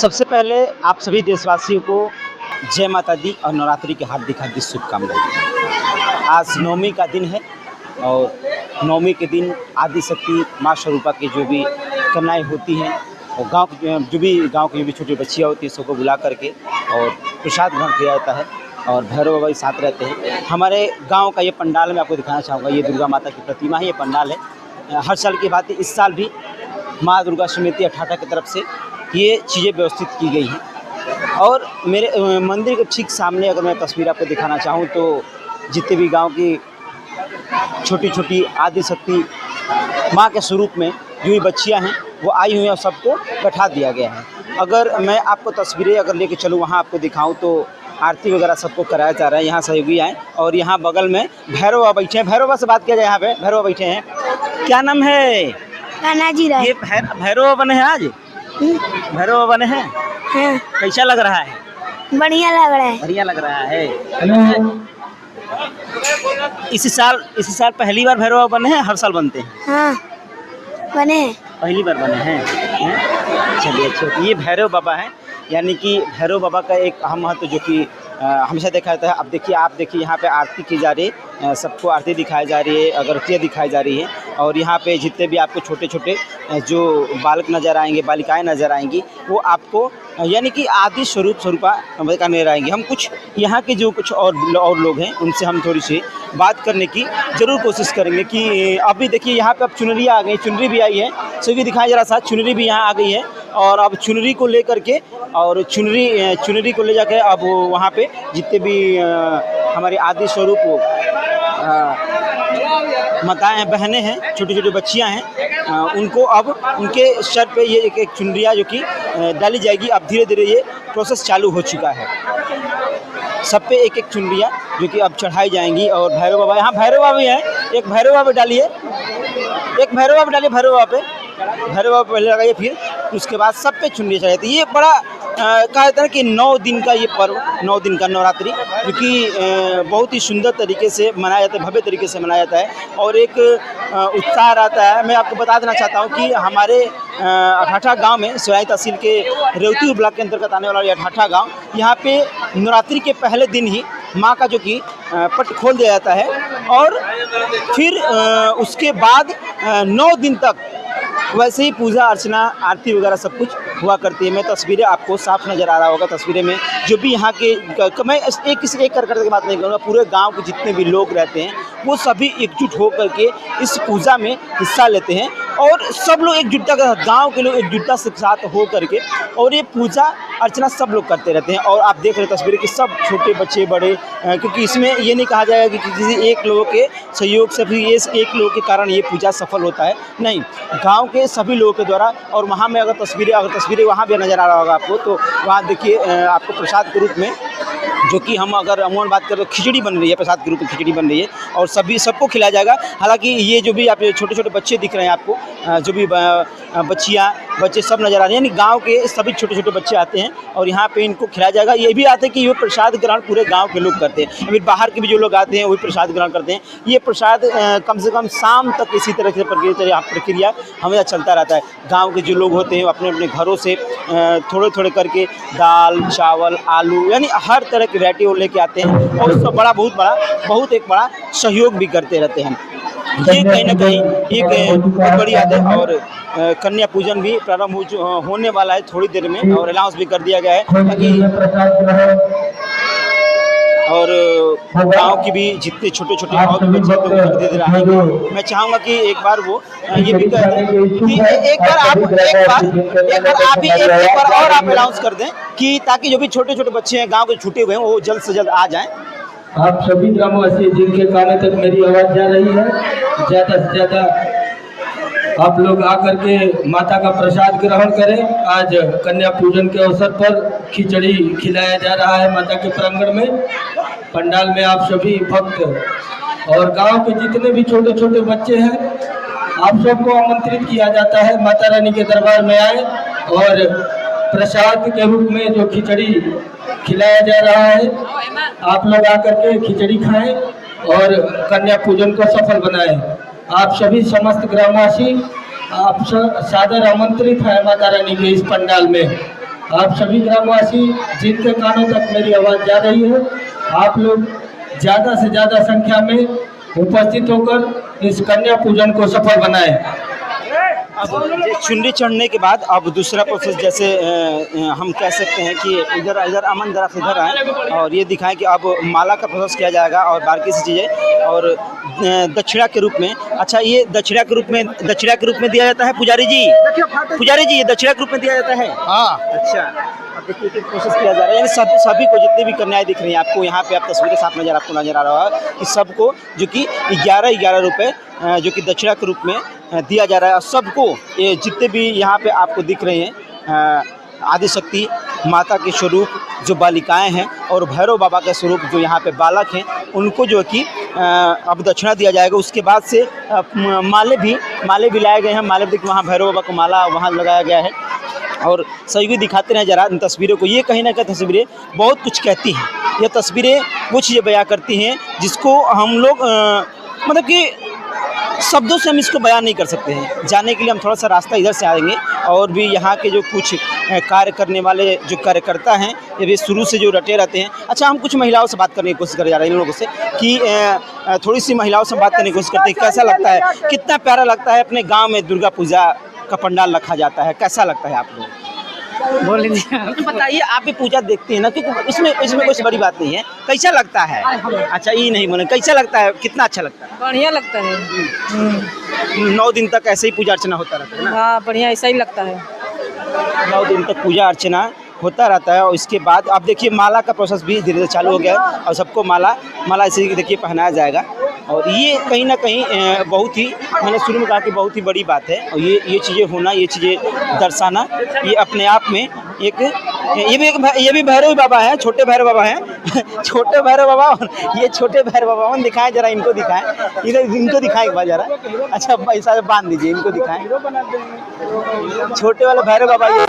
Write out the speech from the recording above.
सबसे पहले आप सभी देशवासियों को जय माता दी और नवरात्रि की हार्दिक हार्दिक शुभकामनाएं। आज नवमी का दिन है और नवमी के दिन आदि शक्ति माँ स्वरूपा की जो भी कन्याएँ होती हैं और गांव की जो भी छोटी बच्चियाँ होती हैं सबको बुला करके और प्रसाद ग्रहण किया जाता है और भैरव बाबा के साथ रहते हैं। हमारे गांव का ये पंडाल मैं आपको दिखाना चाहूँगा। ये दुर्गा माता की प्रतिमा है, ये पंडाल है। हर साल की बात है, इस साल भी माँ दुर्गा समिति अठाठा की तरफ से ये चीज़ें व्यवस्थित की गई हैं। और मेरे मंदिर के ठीक सामने अगर मैं तस्वीर आपको दिखाना चाहूँ तो जितने भी गांव की छोटी छोटी आदि शक्ति माँ के स्वरूप में जो भी बच्चियाँ हैं वो आई हुई हैं, सबको बैठा दिया गया है। अगर मैं आपको तस्वीरें अगर लेके चलूँ वहाँ आपको दिखाऊँ तो आरती वगैरह सबको कराया जा रहा है। यहाँ सहयोगी आए और यहाँ बगल में भैरव बाबा बैठे हैं। भैरव बाबा से बात किया जाए। यहाँ पे भैरव बाबा बैठे हैं। क्या नाम है? कान्हाजी राय। ये भैरव बाबा बने हैं आज? भैरव बाबा बने हैं? हाँ। कैसा लग रहा है? बढ़िया लग रहा है। बढ़िया लग रहा है। इसी साल पहली बार भैरव बाबा बने हैं? हर साल बनते हैं? हाँ बने हैं। पहली बार बने हैं? चलिए अच्छा। ये भैरव बाबा हैं, यानी कि भैरव बाबा का एक अहम महत्व जो कि हमेशा देखा जाता है। अब देखिए, आप देखिए यहाँ पे आरती की जा रही है, सबको आरती दिखाई जा रही है, अगरबत्तियाँ दिखाई जा रही है। और यहाँ पे जितने भी आपको छोटे छोटे जो बालक नज़र आएंगे, बालिकाएं नज़र आएंगी, वो आपको यानी कि आदि स्वरूपा का नजर आएंगे। हम कुछ यहाँ के जो कुछ और लोग हैं उनसे हम थोड़ी सी बात करने की ज़रूर कोशिश करेंगे कि अभी देखिए यहाँ पे अब चुनरी आ गई, चुनरी भी आई है, सभी दिखाई जरा सा, चुनरी भी यहाँ आ गई है। और अब चुनरी को लेकर के और चुनरी को ले जाकर अब वहाँ पे जितने भी हमारे आदि स्वरूप माताएं हैं, बहनें हैं, छोटी छोटी बच्चियां हैं, उनको अब उनके सर पे ये एक चुनरिया जो कि डाली जाएगी। अब धीरे धीरे ये प्रोसेस चालू हो चुका है। सब पे एक एक चुनरिया जो कि अब चढ़ाई जाएंगी। और भैरव बाबा, यहाँ भैरव बाबा भी हैं। एक भैरव बाबा डालिए, एक भैरव बाबा डालिए, भैरव बाबा पहले लगाइए, फिर उसके बाद सब पे चुनरिया चढ़ाई। ये बड़ा कहा जाता है कि 9 दिन का ये पर्व, 9 दिन का नवरात्रि, क्योंकि बहुत ही सुंदर तरीके से मनाया जाता है, भव्य तरीके से मनाया जाता है और एक उत्साह रहता है। मैं आपको बता देना चाहता हूँ कि हमारे अठाठा गांव में, सिवाई तहसील के रेवती ब्लॉक के अंतर्गत आने वाला ये अठाठा गांव, यहाँ पे नवरात्रि के पहले दिन ही माँ का जो कि पट खोल दिया जाता है और फिर उसके बाद 9 दिन तक वैसे ही पूजा अर्चना, आरती वगैरह सब कुछ हुआ करती है। मैं तस्वीरें आपको साफ नज़र आ रहा होगा। तस्वीरें में जो भी यहाँ के मैं एक करके बात नहीं करूँगा, पूरे गांव के जितने भी लोग रहते हैं वो सभी एकजुट होकर के इस पूजा में हिस्सा लेते हैं और सब लोग एकजुटता के साथ, गाँव के लोग एकजुटता से साथ हो करके और ये पूजा अर्चना सब लोग करते रहते हैं। और आप देख रहे तस्वीरें कि सब छोटे बच्चे बड़े, क्योंकि इसमें ये नहीं कहा जाएगा कि किसी एक लोगों के सहयोग से भी ये एक लोगों के कारण ये पूजा सफल होता है, नहीं, गांव के सभी लोगों के द्वारा। और वहाँ में अगर तस्वीरें वहाँ भी नज़र आ रहा होगा आपको, तो वहाँ देखिए आपको प्रसाद के रूप में जो कि हम अगर अमूमन बात करें तो खिचड़ी बन रही है, प्रसाद के रूप में खिचड़ी बन रही है और सबको खिलाया जाएगा। हालांकि ये जो भी आप छोटे छोटे बच्चे दिख रहे हैं आपको, जो भी बच्चे सब नज़र आ रहे हैं, यानी गांव के सभी छोटे छोटे बच्चे आते हैं और यहाँ पे इनको खिलाया जाएगा। ये भी आते हैं कि ये प्रसाद ग्रहण पूरे गांव के लोग करते हैं, फिर बाहर के भी जो लोग आते हैं वही प्रसाद ग्रहण करते हैं। ये प्रसाद कम से कम शाम तक इसी तरह से प्रक्रिया हमेशा चलता रहता है। गाँव के जो लोग होते हैं अपने अपने घरों से थोड़े थोड़े करके दाल, चावल, आलू, यानी हर तरह की वैरायटी वो लेके आते हैं और उसका बहुत एक बड़ा सहयोग भी करते रहते हैं। ये कहीं ना कहीं एक बहुत बड़ी बात है। और कन्या पूजन भी प्रारंभ होने वाला है थोड़ी देर में और अनाउंस भी कर दिया गया है ताकि और गांव की भी जितने छोटे छोटे और बच्चे लोग धीरे धीरे आएंगे। मैं चाहूँगा कि एक बार वो ये भी कह दें कि एक बार आप अनाउंस कर दें कि ताकि जो भी छोटे छोटे बच्चे हैं गांव के छूटे हुए हैं वो जल्द से जल्द आ जाएं। आप सभी ग्रामवासी जिनके कानों तक मेरी आवाज़ जा रही है, ज़्यादा से ज़्यादा आप लोग आकर के माता का प्रसाद ग्रहण करें। आज कन्या पूजन के अवसर पर खिचड़ी खिलाया जा रहा है माता के प्रांगण में। पंडाल में आप सभी भक्त और गांव के जितने भी छोटे छोटे बच्चे हैं, आप सबको आमंत्रित किया जाता है माता रानी के दरबार में आए और प्रसाद के रूप में जो खिचड़ी खिलाया जा रहा है, आप लोग आकर के खिचड़ी खाएं और कन्या पूजन को सफल बनाएं। आप सभी समस्त ग्रामवासी आप सादर आमंत्रित हैं माता रानी के इस पंडाल में। आप सभी ग्रामवासी जिनके कानों तक मेरी आवाज़ जा रही है, आप लोग ज़्यादा से ज़्यादा संख्या में उपस्थित होकर इस कन्या पूजन को सफल बनाएं। अब ये चुनरी चढ़ने के बाद अब दूसरा प्रोसेस जैसे हम कह सकते हैं कि इधर इधर अमन जरा से इधर आए और ये दिखाएं कि अब माला का प्रोसेस किया जाएगा और बाकी सी चीज़ें और दक्षिणा के रूप में। अच्छा, ये दक्षिणा के रूप में दिया जाता है पुजारी जी, ये दक्षिणा के रूप में दिया जाता है। हाँ, अच्छा, अब देखिए कि प्रोसेस किया जा रहा है, यानी सभी को जितने भी कन्याएं दिख रही हैं आपको यहाँ पे, आप तस्वीरें साफ आपको नजर आ रहा है कि सबको जो कि 11 रुपए जो कि दक्षिणा के रूप में दिया जा रहा है। और सबको ये जितने भी यहाँ पे आपको दिख रहे हैं आदिशक्ति माता के स्वरूप जो बालिकाएं हैं और भैरव बाबा के स्वरूप जो यहाँ पे बालक हैं, उनको जो कि अब दक्षिणा दिया जाएगा। उसके बाद से माले भी लाए गए हैं। माले देखिए वहाँ भैरव बाबा को माला वहाँ लगाया गया है और सभी भी दिखाते हैं जरा इन तस्वीरों को। ये कहीं ना कहीं तस्वीरें बहुत कुछ कहती हैं। ये तस्वीरें वो चीज़ें बयां करती हैं जिसको हम लोग मतलब कि शब्दों से हम इसको बयान नहीं कर सकते हैं। जाने के लिए हम थोड़ा सा रास्ता इधर से आएंगे और भी यहाँ के जो कुछ कार्य करने वाले जो कार्यकर्ता हैं ये भी शुरू से जो रटे रहते हैं। अच्छा, हम कुछ महिलाओं से बात करने की कोशिश कर जा रहे हैं इन लोगों से कि थोड़ी सी महिलाओं से बात करने की कोशिश करते हैं। कैसा लगता है, कितना प्यारा लगता है अपने गाँव में दुर्गा पूजा का पंडाल रखा जाता है, कैसा लगता है आप लोग? बोल बताइए, आप भी पूजा देखते हैं ना, क्योंकि इसमें कुछ बड़ी बात नहीं है। कैसा लगता है? अच्छा, ये नहीं बोले, कैसा लगता है, कितना अच्छा लगता है? बढ़िया लगता है। 9 दिन तक ऐसे ही पूजा अर्चना होता रहता है ना? हाँ, बढ़िया ऐसा ही लगता है। 9 दिन तक पूजा अर्चना होता रहता है और इसके बाद आप देखिए माला का प्रोसेस भी धीरे धीरे चालू हो गया है और सबको माला ऐसे देखिए पहनाया जाएगा। और ये कहीं ना कहीं बहुत ही, मैंने शुरू में कहा कि बहुत ही बड़ी बात है। और ये चीज़ें होना, ये चीज़ें दर्शाना, ये अपने आप में एक ये भी भैरव बाबा है, छोटे भैरव बाबा हैं छोटे भैरव बाबा और ये छोटे भैरव बाबा दिखाएं जरा, इनको दिखाएं, इधर इनको दिखाएं एक बार जरा। अच्छा, ऐसा बांध दीजिए, इनको दिखाएं, छोटे वाले भैरव बाबा। ये